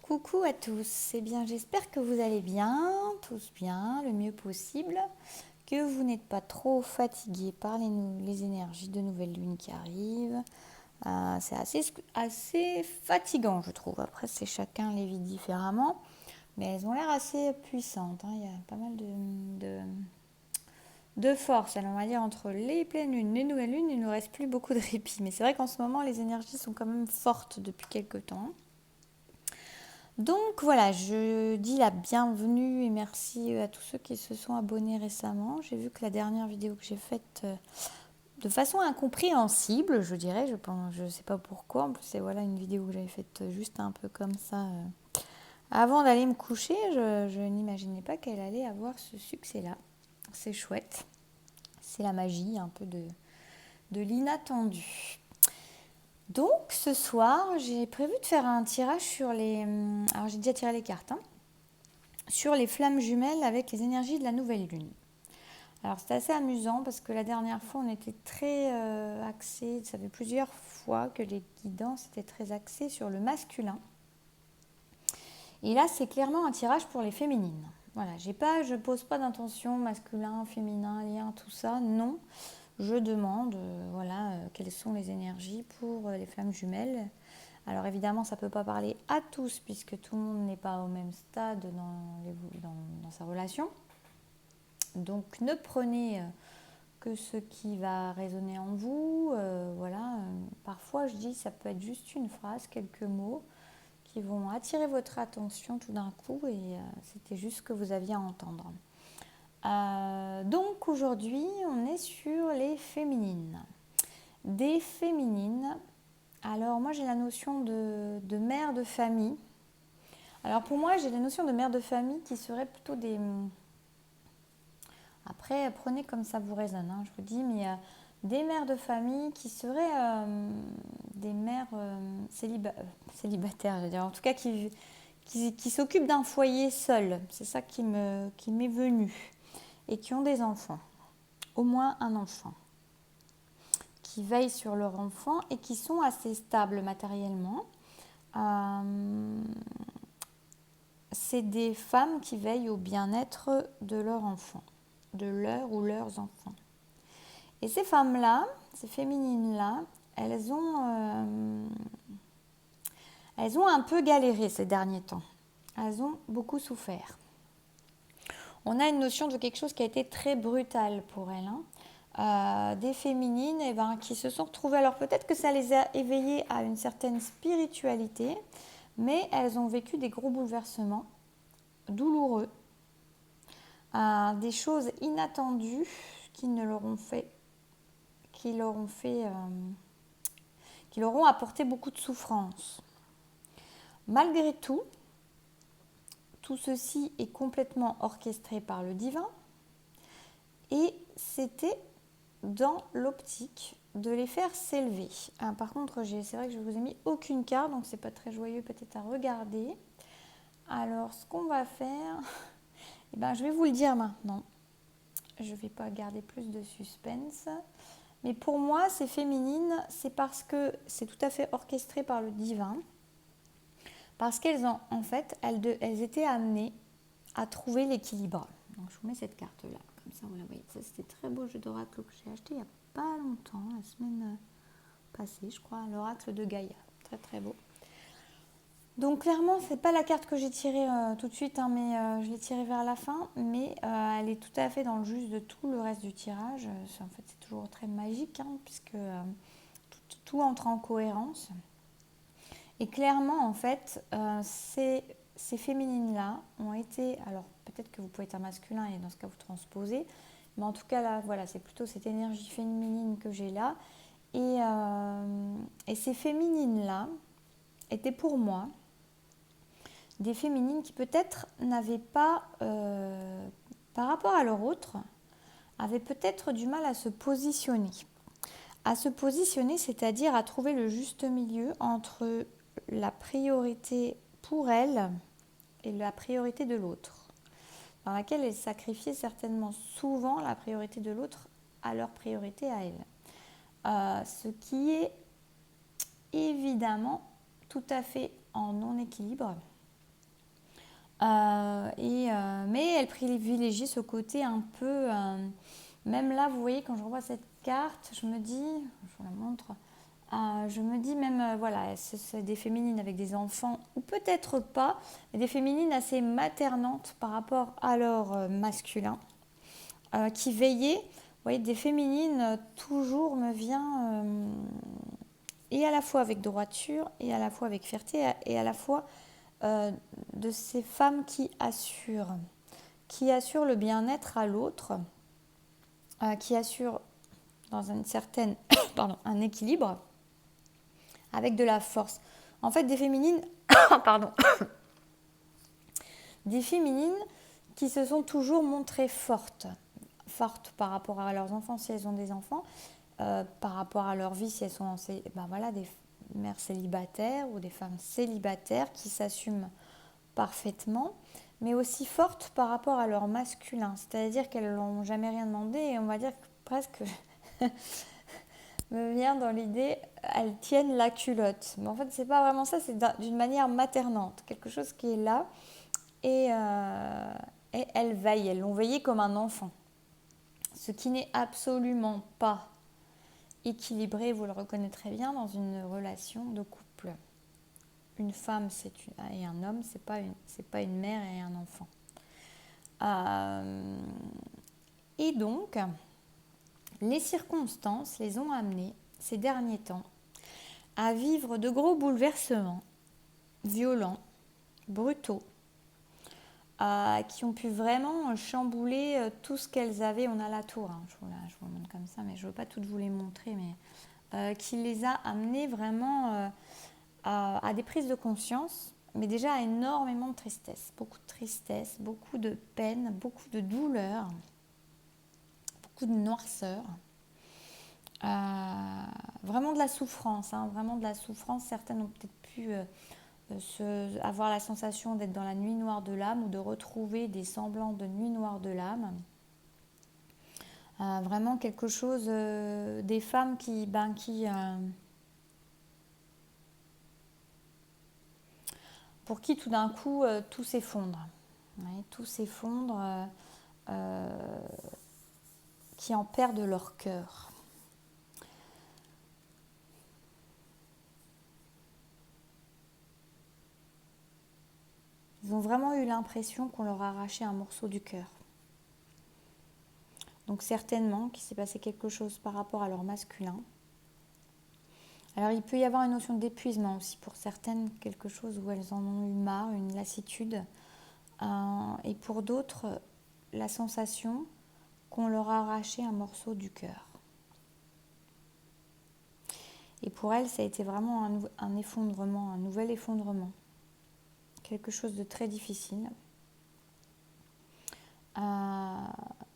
Coucou à tous, eh bien j'espère que vous allez bien, tous bien, le mieux possible, que vous n'êtes pas trop fatigués par les énergies de nouvelle lune qui arrivent. C'est assez fatigant je trouve, après c'est chacun les vit différemment, mais elles ont l'air assez puissantes, hein. Il y a pas mal de force, alors on va dire entre les pleines lunes, les nouvelles lunes, il ne nous reste plus beaucoup de répit, mais c'est vrai qu'en ce moment les énergies sont quand même fortes depuis quelques temps. Donc voilà, je dis la bienvenue et merci à tous ceux qui se sont abonnés récemment. J'ai vu que la dernière vidéo que j'ai faite de façon incompréhensible, je dirais, je sais pas pourquoi. En plus, c'est voilà une vidéo que j'avais faite juste un peu comme ça avant d'aller me coucher. Je n'imaginais pas qu'elle allait avoir ce succès-là. C'est chouette. C'est la magie un peu de l'inattendu. Donc ce soir, j'ai prévu de faire un tirage sur les... Alors j'ai déjà tiré les cartes, hein, sur les flammes jumelles avec les énergies de la nouvelle lune. Alors c'est assez amusant parce que la dernière fois on était très axé, ça fait plusieurs fois que les guidances étaient très axées sur le masculin. Et là c'est clairement un tirage pour les féminines. Voilà, je pose pas d'intention masculin, féminin, lien, tout ça, non. Je demande quelles sont les énergies pour les flammes jumelles. Alors évidemment, ça ne peut pas parler à tous puisque tout le monde n'est pas au même stade dans sa relation. Donc ne prenez que ce qui va résonner en vous. Parfois, je dis, ça peut être juste une phrase, quelques mots qui vont attirer votre attention tout d'un coup et c'était juste ce que vous aviez à entendre. Donc aujourd'hui, on est sur les féminines. Des féminines. Alors moi, j'ai la notion de mère de famille. Alors pour moi, j'ai la notion de mère de famille qui serait plutôt des... Après, prenez comme ça vous résonne, hein, je vous dis, mais des mères de famille qui seraient des mères célibataires, je veux dire, en tout cas qui s'occupent d'un foyer seul. C'est ça qui m'est venu. Et qui ont des enfants, au moins un enfant, qui veillent sur leur enfant et qui sont assez stables matériellement. C'est des femmes qui veillent au bien-être de leur enfant, de leur ou leurs enfants. Et ces femmes-là, ces féminines-là, elles ont un peu galéré ces derniers temps. Elles ont beaucoup souffert. On a une notion de quelque chose qui a été très brutal pour elles, hein. Des féminines qui se sont retrouvées, alors peut-être que ça les a éveillées à une certaine spiritualité, mais elles ont vécu des gros bouleversements douloureux, des choses inattendues qui leur ont apporté beaucoup de souffrance. Malgré tout, tout ceci est complètement orchestré par le divin et c'était dans l'optique de les faire s'élever. Par contre, c'est vrai que je ne vous ai mis aucune carte, donc c'est pas très joyeux peut-être à regarder. Alors, ce qu'on va faire, je vais vous le dire maintenant. Je ne vais pas garder plus de suspense. Mais pour moi, ces féminines, c'est parce que c'est tout à fait orchestré par le divin. Parce qu'elles ont, en fait, elles étaient amenées à trouver l'équilibre. Donc, je vous mets cette carte-là. Comme ça, vous la voyez. Ça, c'était très beau jeu d'oracle que j'ai acheté il n'y a pas longtemps, la semaine passée, je crois. L'oracle de Gaïa. Très, très beau. Donc clairement, c'est pas la carte que j'ai tirée tout de suite, hein, mais je l'ai tirée vers la fin, mais elle est tout à fait dans le juste de tout le reste du tirage. En fait, c'est toujours très magique, hein, puisque tout entre en cohérence. Et clairement, en fait, ces féminines-là ont été... Alors, peut-être que vous pouvez être un masculin et dans ce cas, vous transposez. Mais en tout cas, là, voilà, c'est plutôt cette énergie féminine que j'ai là. Et ces féminines-là étaient pour moi des féminines qui peut-être n'avaient pas, par rapport à leur autre, avaient peut-être du mal à se positionner. À se positionner, c'est-à-dire à trouver le juste milieu entre la priorité pour elles et la priorité de l'autre, dans laquelle elles sacrifiaient certainement souvent la priorité de l'autre à leur priorité à elles. Ce qui est évidemment tout à fait en non-équilibre. Mais elle privilégie ce côté un peu... même là, vous voyez, quand je revois cette carte, je me dis... Je vous la montre. Je me dis même, voilà, c'est des féminines avec des enfants, ou peut-être pas, mais des féminines assez maternantes par rapport à leur masculin, qui veillaient. Vous voyez, des féminines, toujours me vient, et à la fois avec droiture, et à la fois avec fierté, et à la fois de ces femmes qui assurent le bien-être à l'autre, qui assurent dans une certaine, pardon, un équilibre avec de la force. En fait, des féminines, pardon, des féminines qui se sont toujours montrées fortes par rapport à leurs enfants si elles ont des enfants, par rapport à leur vie si elles sont voilà, des mères célibataires ou des femmes célibataires qui s'assument parfaitement, mais aussi fortes par rapport à leur masculin, c'est-à-dire qu'elles n'ont jamais rien demandé et on va dire que presque me vient dans l'idée, elles tiennent la culotte. Mais en fait, c'est pas vraiment ça, c'est d'une manière maternante, quelque chose qui est là et elles veillent, elles l'ont veillé comme un enfant. Ce qui n'est absolument pas équilibré, vous le reconnaîtrez bien, dans une relation de couple. Une femme et un homme, c'est pas une mère et un enfant. Et donc, les circonstances les ont amenés, ces derniers temps, à vivre de gros bouleversements, violents, brutaux, qui ont pu vraiment chambouler tout ce qu'elles avaient. On a la tour, hein, je vous la montre comme ça, mais je ne veux pas toutes vous les montrer, mais qui les a amenées vraiment à des prises de conscience, mais déjà à énormément de tristesse, beaucoup de peine, beaucoup de douleur, beaucoup de noirceur. Vraiment de la souffrance, hein, vraiment de la souffrance. Certaines ont peut-être pu avoir la sensation d'être dans la nuit noire de l'âme ou de retrouver des semblants de nuit noire de l'âme. Vraiment quelque chose, des femmes pour qui tout d'un coup tout s'effondre. Ouais, tout s'effondre, qui en perdent leur cœur. Ils ont vraiment eu l'impression qu'on leur a arraché un morceau du cœur. Donc certainement qu'il s'est passé quelque chose par rapport à leur masculin. Alors il peut y avoir une notion d'épuisement aussi pour certaines, quelque chose où elles en ont eu marre, une lassitude. Et pour d'autres, la sensation qu'on leur a arraché un morceau du cœur. Et pour elles, ça a été vraiment un effondrement, un nouvel effondrement. Quelque chose de très difficile.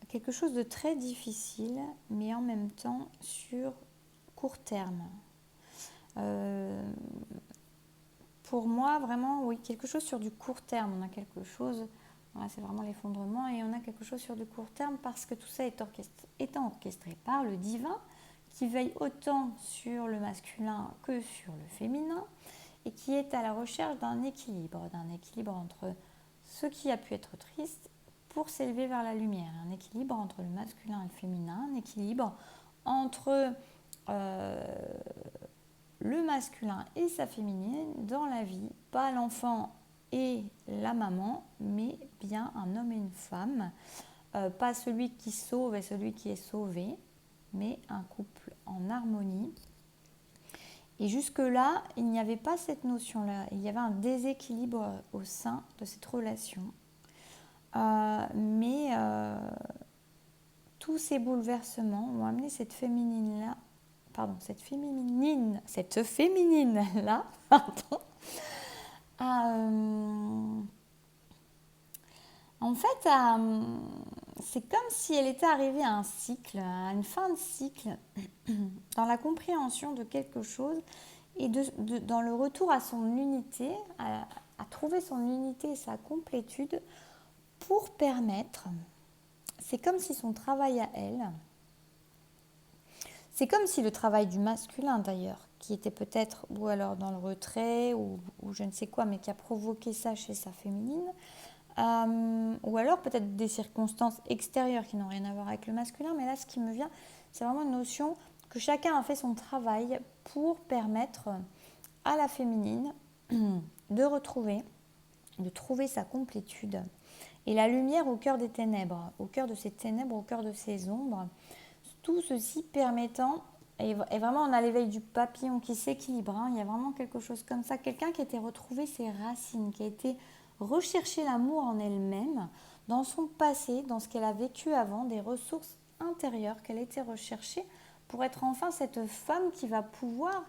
Quelque chose de très difficile, mais en même temps sur court terme. Pour moi, vraiment, oui, quelque chose sur du court terme. On a quelque chose, voilà, c'est vraiment l'effondrement, et on a quelque chose sur du court terme parce que tout ça est étant orchestré par le divin, qui veille autant sur le masculin que sur le féminin, et qui est à la recherche d'un équilibre entre ce qui a pu être triste pour s'élever vers la lumière, un équilibre entre le masculin et le féminin, un équilibre entre le masculin et sa féminine dans la vie, pas l'enfant et la maman, mais bien un homme et une femme, pas celui qui sauve et celui qui est sauvé, mais un couple en harmonie. Et jusque-là, il n'y avait pas cette notion-là, il y avait un déséquilibre au sein de cette relation. Mais tous ces bouleversements ont amené cette féminine-là, pardon, en fait, c'est comme si elle était arrivée à un cycle, à une fin de cycle, dans la compréhension de quelque chose et dans le retour à son unité, à trouver son unité et sa complétude pour permettre, c'est comme si son travail à elle, c'est comme si le travail du masculin d'ailleurs, qui était peut-être ou alors dans le retrait ou je ne sais quoi, mais qui a provoqué ça chez sa féminine. Ou alors peut-être des circonstances extérieures qui n'ont rien à voir avec le masculin, mais là ce qui me vient, c'est vraiment une notion que chacun a fait son travail pour permettre à la féminine de trouver sa complétude et la lumière au cœur des ténèbres, au cœur de ces ténèbres, au cœur de ces ombres, tout ceci permettant, et vraiment on a l'éveil du papillon qui s'équilibre, il y a vraiment quelque chose comme ça, quelqu'un qui a été retrouvé ses racines, qui a été rechercher l'amour en elle-même, dans son passé, dans ce qu'elle a vécu avant, des ressources intérieures qu'elle a été rechercher pour être enfin cette femme qui va pouvoir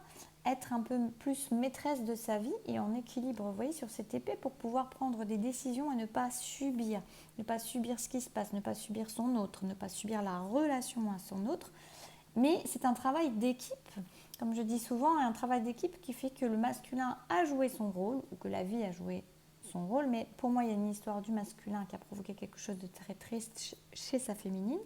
être un peu plus maîtresse de sa vie et en équilibre, vous voyez, sur cette épée pour pouvoir prendre des décisions et ne pas subir ce qui se passe, ne pas subir son autre, ne pas subir la relation à son autre. Mais c'est un travail d'équipe, comme je dis souvent, un travail d'équipe qui fait que le masculin a joué son rôle ou que la vie a joué son rôle, mais pour moi il y a une histoire du masculin qui a provoqué quelque chose de très triste chez sa féminine.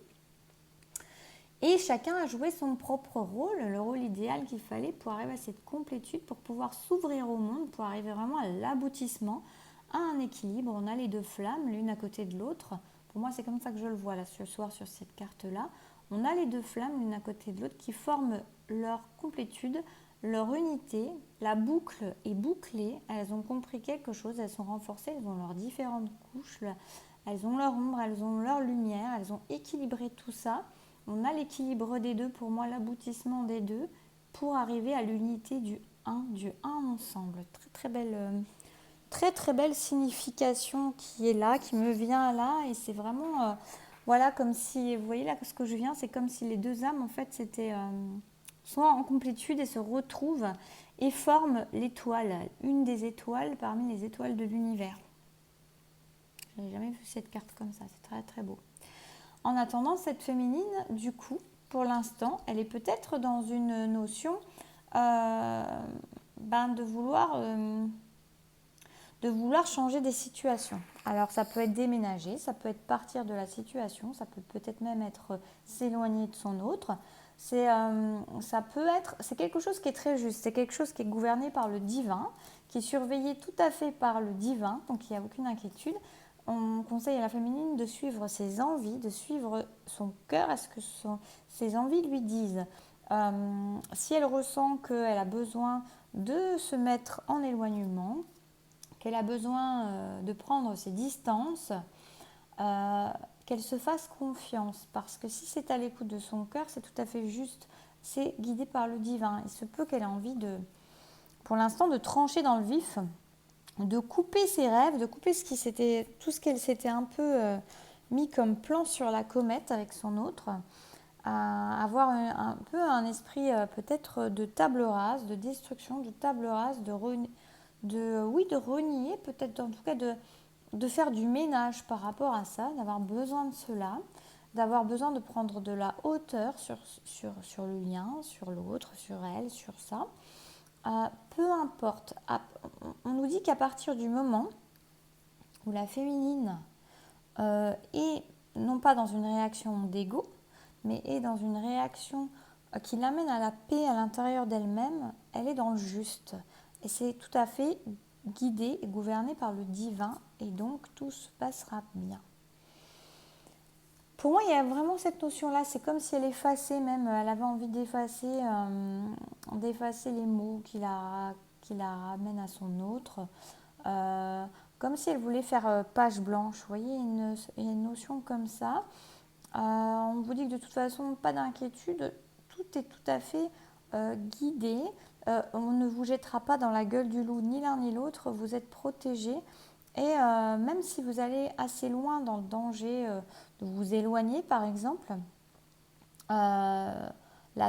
Et chacun a joué son propre rôle, le rôle idéal qu'il fallait pour arriver à cette complétude, pour pouvoir s'ouvrir au monde, pour arriver vraiment à l'aboutissement, à un équilibre. On a les deux flammes, l'une à côté de l'autre. Pour moi, c'est comme ça que je le vois là ce soir sur cette carte-là. On a les deux flammes, l'une à côté de l'autre, qui forment leur complétude, leur unité. La boucle est bouclée. Elles ont compris quelque chose, elles sont renforcées, elles ont leurs différentes couches, elles ont leur ombre, elles ont leur lumière, elles ont équilibré tout ça. On a l'équilibre des deux, pour moi l'aboutissement des deux, pour arriver à l'unité du un ensemble. Très belle signification qui est là, qui me vient là, et c'est vraiment, voilà, comme si, vous voyez là ce que je viens, c'est comme si les deux âmes en fait sont en complétude et se retrouvent et forment l'étoile, une des étoiles parmi les étoiles de l'univers. Je n'avais jamais vu cette carte comme ça, c'est très beau. En attendant, cette féminine, du coup, pour l'instant, elle est peut-être dans une notion de vouloir changer des situations. Alors, ça peut être déménager, ça peut être partir de la situation, ça peut peut-être même être s'éloigner de son autre. C'est quelque chose qui est très juste, c'est quelque chose qui est gouverné par le divin, qui est surveillé tout à fait par le divin, donc il n'y a aucune inquiétude. On conseille à la féminine de suivre ses envies, de suivre son cœur à ce que ses envies lui disent. Si elle ressent qu'elle a besoin de se mettre en éloignement, qu'elle a besoin de prendre ses distances, qu'elle se fasse confiance. Parce que si c'est à l'écoute de son cœur, c'est tout à fait juste. C'est guidé par le divin. Il se peut qu'elle ait envie pour l'instant, de trancher dans le vif, de couper ses rêves, de couper tout ce qu'elle s'était un peu mis comme plan sur la comète avec son autre, à avoir un peu un esprit peut-être de table rase, de destruction, de table rase, de renier, peut-être en tout cas de faire du ménage par rapport à ça, d'avoir besoin de cela, d'avoir besoin de prendre de la hauteur sur le lien, sur l'autre, sur elle, sur ça. Peu importe, on nous dit qu'à partir du moment où la féminine est non pas dans une réaction d'ego, mais est dans une réaction qui l'amène à la paix à l'intérieur d'elle-même, elle est dans le juste. Et c'est tout à fait guidé et gouverné par le divin, et donc tout se passera bien. Pour moi, il y a vraiment cette notion-là, c'est comme si elle effaçait même, elle avait envie d'effacer les mots qui la ramènent à son autre, comme si elle voulait faire page blanche. Vous voyez, il y a une notion comme ça. On vous dit que de toute façon, pas d'inquiétude, tout est tout à fait guidé. On ne vous jettera pas dans la gueule du loup, ni l'un ni l'autre, vous êtes protégés. Et même si vous allez assez loin dans le danger de vous éloigner, par exemple, la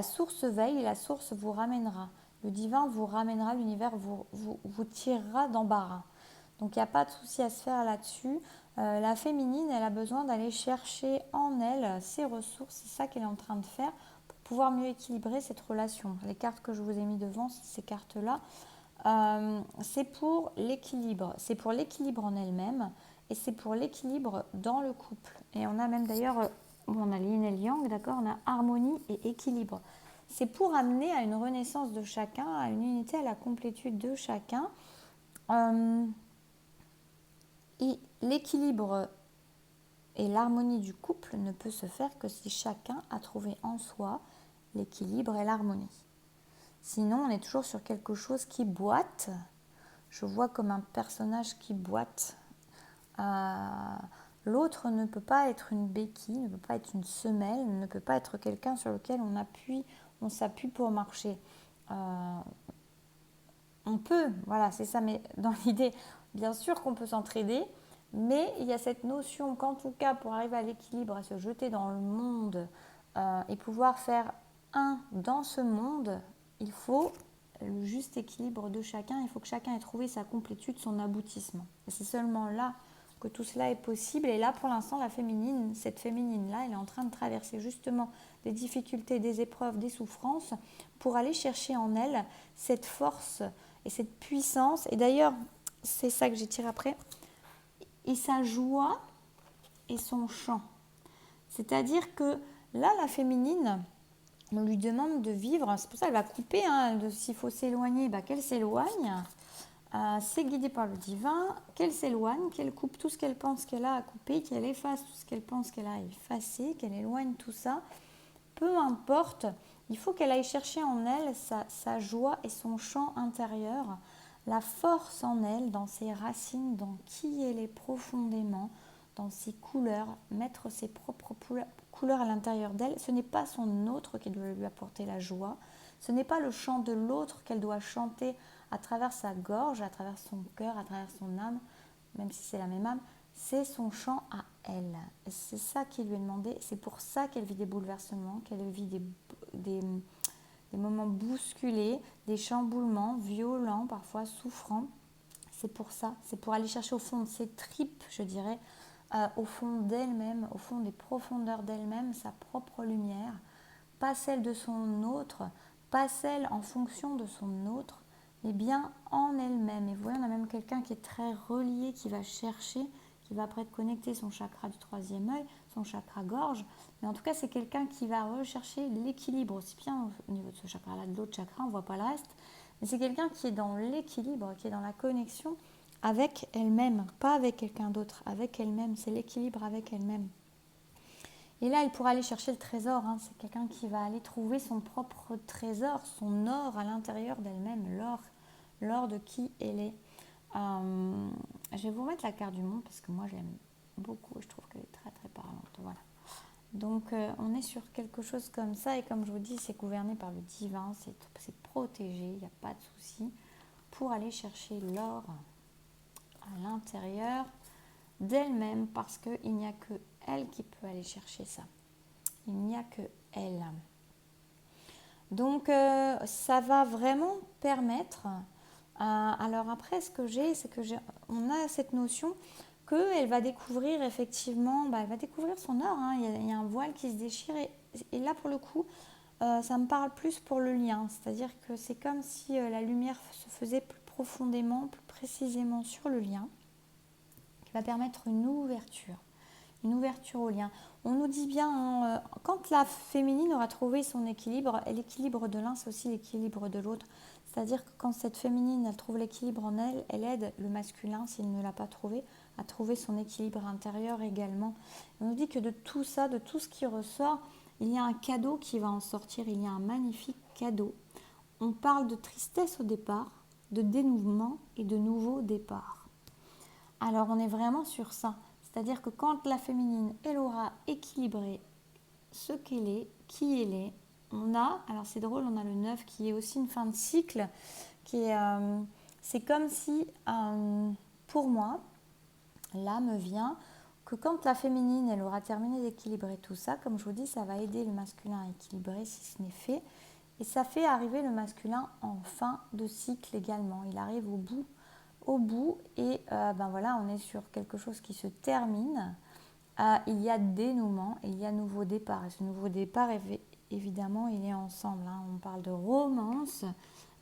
source veille et la source vous ramènera. Le divin vous ramènera, l'univers vous tirera d'embarras. Donc il n'y a pas de souci à se faire là-dessus. La féminine, elle a besoin d'aller chercher en elle ses ressources. C'est ça qu'elle est en train de faire pour pouvoir mieux équilibrer cette relation. Les cartes que je vous ai mis devant, ces cartes-là, c'est pour l'équilibre. C'est pour l'équilibre en elle-même et c'est pour l'équilibre dans le couple. Et on a même d'ailleurs, on a l'yin et le yang, d'accord, on a harmonie et équilibre. c'est pour amener à une renaissance de chacun, à une unité, à la complétude de chacun. Et l'équilibre et l'harmonie du couple ne peut se faire que si chacun a trouvé en soi l'équilibre et l'harmonie. Sinon, on est toujours sur quelque chose qui boite. Je vois comme un personnage qui boite. L'autre ne peut pas être une béquille, ne peut pas être une semelle, ne peut pas être quelqu'un sur lequel on s'appuie pour marcher. On peut, voilà, c'est ça, mais dans l'idée, bien sûr qu'on peut s'entraider, mais il y a cette notion qu'en tout cas, pour arriver à l'équilibre, à se jeter dans le monde et pouvoir faire un dans ce monde, il faut le juste équilibre de chacun, il faut que chacun ait trouvé sa complétude, son aboutissement. Et c'est seulement là que tout cela est possible. Et là, pour l'instant, cette féminine-là, elle est en train de traverser justement des difficultés, des épreuves, des souffrances, pour aller chercher en elle cette force et cette puissance. Et d'ailleurs, c'est ça que j'ai tiré après, et sa joie et son chant. C'est-à-dire que là, la féminine, on lui demande de vivre, c'est pour ça qu'elle va couper, s'il faut s'éloigner, qu'elle s'éloigne. C'est guidé par le divin, qu'elle s'éloigne, qu'elle coupe tout ce qu'elle pense qu'elle a à couper, qu'elle efface tout ce qu'elle pense qu'elle a à effacer, qu'elle éloigne tout ça. Peu importe, il faut qu'elle aille chercher en elle sa joie et son chant intérieur, la force en elle, dans ses racines, dans qui elle est profondément, dans ses couleurs, mettre ses propres couleurs à l'intérieur d'elle. Ce n'est pas son autre qui doit lui apporter la joie, ce n'est pas le chant de l'autre qu'elle doit chanter à travers sa gorge, à travers son cœur, à travers son âme, même si c'est la même âme, c'est son chant à elle. C'est ça qui lui est demandé, c'est pour ça qu'elle vit des bouleversements, qu'elle vit des moments bousculés, des chamboulements violents, parfois souffrants. C'est pour ça, c'est pour aller chercher au fond de ses tripes, je dirais, au fond d'elle-même, au fond des profondeurs d'elle-même, sa propre lumière, pas celle de son autre, pas celle en fonction de son autre, mais bien en elle-même. Et vous voyez, on a même quelqu'un qui est très relié, qui va chercher, qui va après connecter son chakra du troisième œil, son chakra gorge. Mais en tout cas, c'est quelqu'un qui va rechercher l'équilibre, aussi bien au niveau de ce chakra-là, de l'autre chakra, on ne voit pas le reste. Mais c'est quelqu'un qui est dans l'équilibre, qui est dans la connexion avec elle-même, pas avec quelqu'un d'autre, avec elle-même. C'est l'équilibre avec elle-même. Et là, elle pourra aller chercher le trésor. C'est quelqu'un qui va aller trouver son propre trésor, son or à l'intérieur d'elle-même, l'or de qui elle est. Je vais vous mettre la carte du monde parce que moi, je l'aime beaucoup. Je trouve qu'elle est très, très parlante. Voilà. Donc, on est sur quelque chose comme ça. Et comme je vous dis, c'est gouverné par le divin. C'est protégé. Il n'y a pas de souci pour aller chercher l'or à l'intérieur d'elle-même parce qu'il n'y a que elle qui peut aller chercher ça. Il n'y a que elle. Donc, ça va vraiment permettre... alors après, ce que j'ai, c'est que on a cette notion qu'elle va découvrir effectivement, elle va découvrir son or. Il y a un voile qui se déchire. Et là, pour le coup, ça me parle plus pour le lien. C'est-à-dire que c'est comme si la lumière se faisait plus profondément, plus précisément sur le lien, qui va permettre une ouverture au lien. On nous dit bien, quand la féminine aura trouvé son équilibre, et l'équilibre de l'un, c'est aussi l'équilibre de l'autre. C'est-à-dire que quand cette féminine, elle trouve l'équilibre en elle, elle aide le masculin, s'il ne l'a pas trouvé, à trouver son équilibre intérieur également. On nous dit que de tout ça, de tout ce qui ressort, il y a un cadeau qui va en sortir, il y a un magnifique cadeau. On parle de tristesse au départ, de dénouement et de nouveau départ. Alors on est vraiment sur ça. C'est-à-dire que quand la féminine, elle aura équilibré ce qu'elle est, qui elle est, alors c'est drôle, on a le 9 qui est aussi une fin de cycle, c'est comme si, pour moi, là me vient que quand la féminine, elle aura terminé d'équilibrer tout ça, comme je vous dis, ça va aider le masculin à équilibrer si ce n'est fait, et ça fait arriver le masculin en fin de cycle également. Il arrive au bout et voilà, on est sur quelque chose qui se termine. Il y a dénouement, il y a nouveau départ. Et ce nouveau départ, évidemment, il est ensemble. On parle de romance.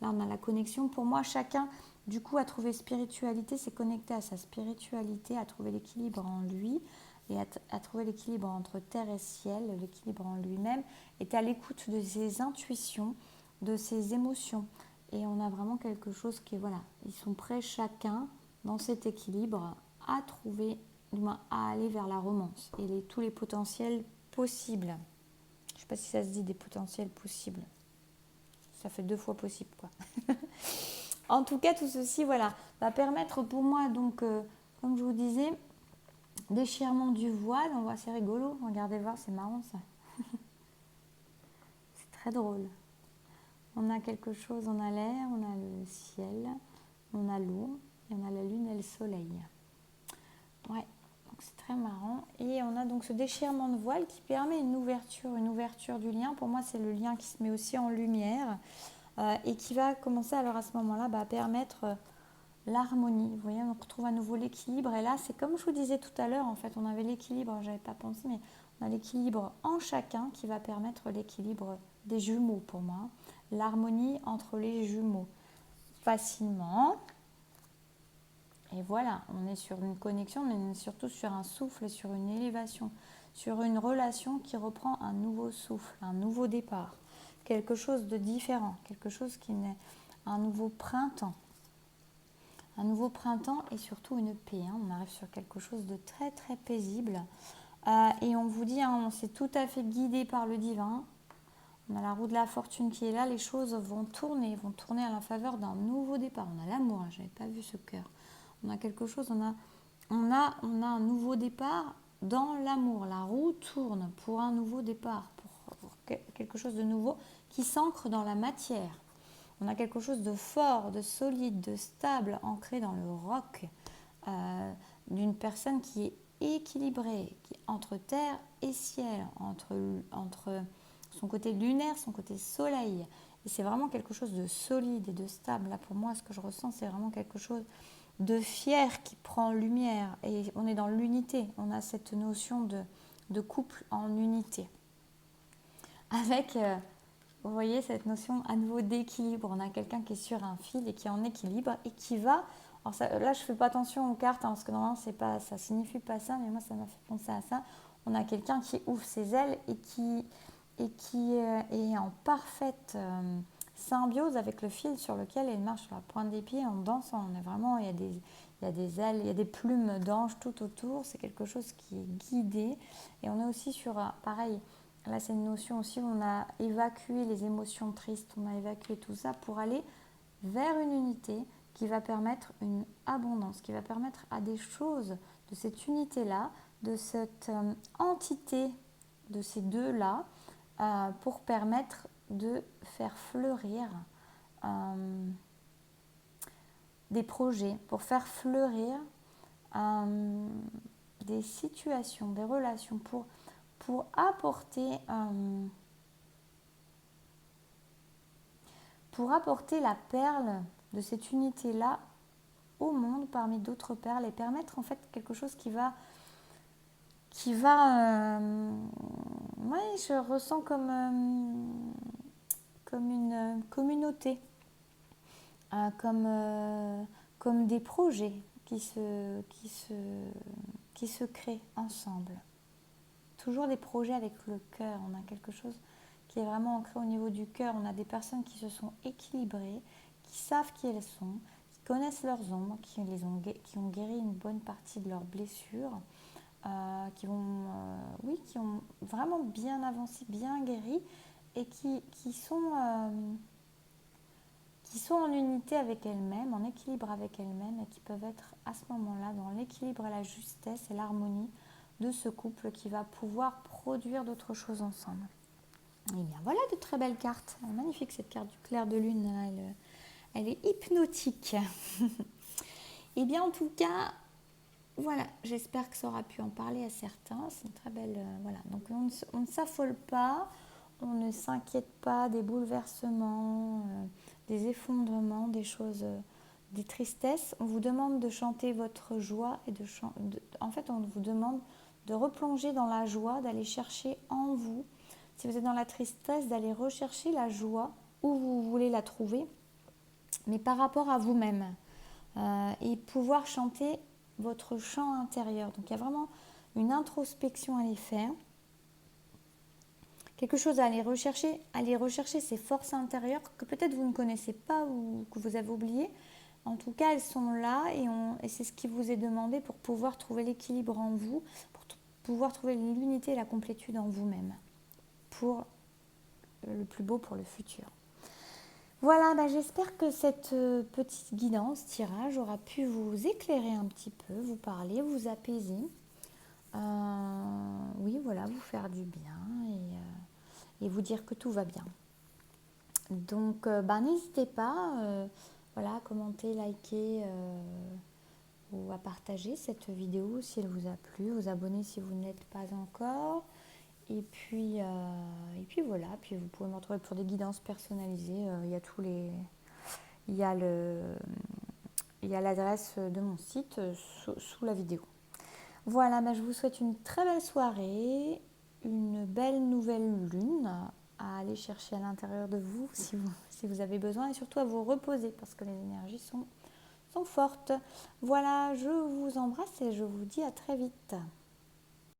Là, on a la connexion. Pour moi, chacun, du coup, a trouvé spiritualité, s'est connecté à sa spiritualité, a trouvé l'équilibre en lui, et à trouver l'équilibre entre terre et ciel, l'équilibre en lui-même, est à l'écoute de ses intuitions, de ses émotions. Et on a vraiment quelque chose qui, voilà, ils sont prêts chacun dans cet équilibre à trouver, du moins à aller vers la romance et tous les potentiels possibles. Je ne sais pas si ça se dit des potentiels possibles. Ça fait 2 fois possible, quoi. En tout cas, tout ceci, voilà, va permettre pour moi, donc, comme je vous disais, déchirement du voile. On voit, c'est rigolo. Regardez voir, c'est marrant ça. C'est très drôle. On a quelque chose, on a l'air, on a le ciel, on a l'eau, et on a la lune et le soleil. Ouais, donc c'est très marrant. Et on a donc ce déchirement de voile qui permet une ouverture du lien. Pour moi, c'est le lien qui se met aussi en lumière et qui va commencer alors à ce moment-là à permettre l'harmonie. Vous voyez, on retrouve à nouveau l'équilibre. Et là, c'est comme je vous disais tout à l'heure, en fait, on avait l'équilibre, j'avais pas pensé, mais on a l'équilibre en chacun qui va permettre l'équilibre des jumeaux pour moi. L'harmonie entre les jumeaux. Facilement. Et voilà, on est sur une connexion, mais on est surtout sur un souffle, sur une élévation, sur une relation qui reprend un nouveau souffle, un nouveau départ, quelque chose de différent, quelque chose qui n'est un nouveau printemps. Un nouveau printemps et surtout une paix. On arrive sur quelque chose de très très paisible. Et on vous dit, on s'est tout à fait guidé par le divin. On a la roue de la fortune qui est là. Les choses vont tourner à la faveur d'un nouveau départ. On a l'amour, je n'avais pas vu ce cœur. On a quelque chose, on a un nouveau départ dans l'amour. La roue tourne pour un nouveau départ, pour quelque chose de nouveau qui s'ancre dans la matière. On a quelque chose de fort, de solide, de stable, ancré dans le roc, d'une personne qui est équilibrée, entre terre et ciel, entre son côté lunaire, son côté soleil. Et c'est vraiment quelque chose de solide et de stable. Là, pour moi, ce que je ressens, c'est vraiment quelque chose de fier qui prend lumière. Et on est dans l'unité. On a cette notion de couple en unité. Avec... vous voyez cette notion à nouveau d'équilibre. On a quelqu'un qui est sur un fil et qui est en équilibre et qui va... Alors ça, là, je ne fais pas attention aux cartes parce que normalement, ça ne signifie pas ça, mais moi, ça m'a fait penser à ça. On a quelqu'un qui ouvre ses ailes et qui est en parfaite symbiose avec le fil sur lequel elle marche sur la pointe des pieds en dansant. On est vraiment, il y a des ailes, il y a des plumes d'ange tout autour. C'est quelque chose qui est guidé. Et on est aussi sur, pareil, là, c'est une notion aussi où on a évacué les émotions tristes, on a évacué tout ça pour aller vers une unité qui va permettre une abondance, qui va permettre à des choses de cette unité-là, de cette entité de ces deux-là, pour permettre de faire fleurir des projets, pour faire fleurir des situations, des relations, pour apporter la perle de cette unité-là au monde parmi d'autres perles et permettre en fait quelque chose qui va je ressens comme une communauté, comme des projets qui se créent ensemble. Toujours des projets avec le cœur. On a quelque chose qui est vraiment ancré au niveau du cœur. On a des personnes qui se sont équilibrées, qui savent qui elles sont, qui connaissent leurs ombres, qui ont guéri une bonne partie de leurs blessures, qui ont vraiment bien avancé, bien guéri et qui sont en unité avec elles-mêmes, en équilibre avec elles-mêmes et qui peuvent être à ce moment-là dans l'équilibre et la justesse et l'harmonie de ce couple qui va pouvoir produire d'autres choses ensemble. Et bien voilà de très belles cartes. Elle est magnifique cette carte du clair de lune. Elle est hypnotique. Et bien en tout cas, voilà, j'espère que ça aura pu en parler à certains. C'est une très belle... voilà, donc on ne s'affole pas, on ne s'inquiète pas des bouleversements, des effondrements, des choses, des tristesses. On vous demande de chanter votre joie et en fait, on vous demande de replonger dans la joie, d'aller chercher en vous. Si vous êtes dans la tristesse, d'aller rechercher la joie où vous voulez la trouver, mais par rapport à vous-même. Et pouvoir chanter votre chant intérieur. Donc il y a vraiment une introspection à aller faire. Quelque chose à aller rechercher ces forces intérieures que peut-être vous ne connaissez pas ou que vous avez oubliées. En tout cas, elles sont là et c'est ce qui vous est demandé pour pouvoir trouver l'équilibre en vous, pour pouvoir trouver l'unité et la complétude en vous-même, pour le plus beau pour le futur. Voilà, j'espère que cette petite guidance, tirage, aura pu vous éclairer un petit peu, vous parler, vous apaiser. Oui, voilà, vous faire du bien et vous dire que tout va bien. Donc, n'hésitez pas voilà, à commenter, liker ou à partager cette vidéo si elle vous a plu, vous abonner si vous ne l'êtes pas encore. Et puis voilà, puis vous pouvez me retrouver pour des guidances personnalisées. Il y a l'adresse de mon site sous la vidéo. Voilà, je vous souhaite une très belle soirée, une belle nouvelle lune à aller chercher à l'intérieur de vous si vous avez besoin et surtout à vous reposer parce que les énergies sont fortes. Voilà, je vous embrasse et je vous dis à très vite.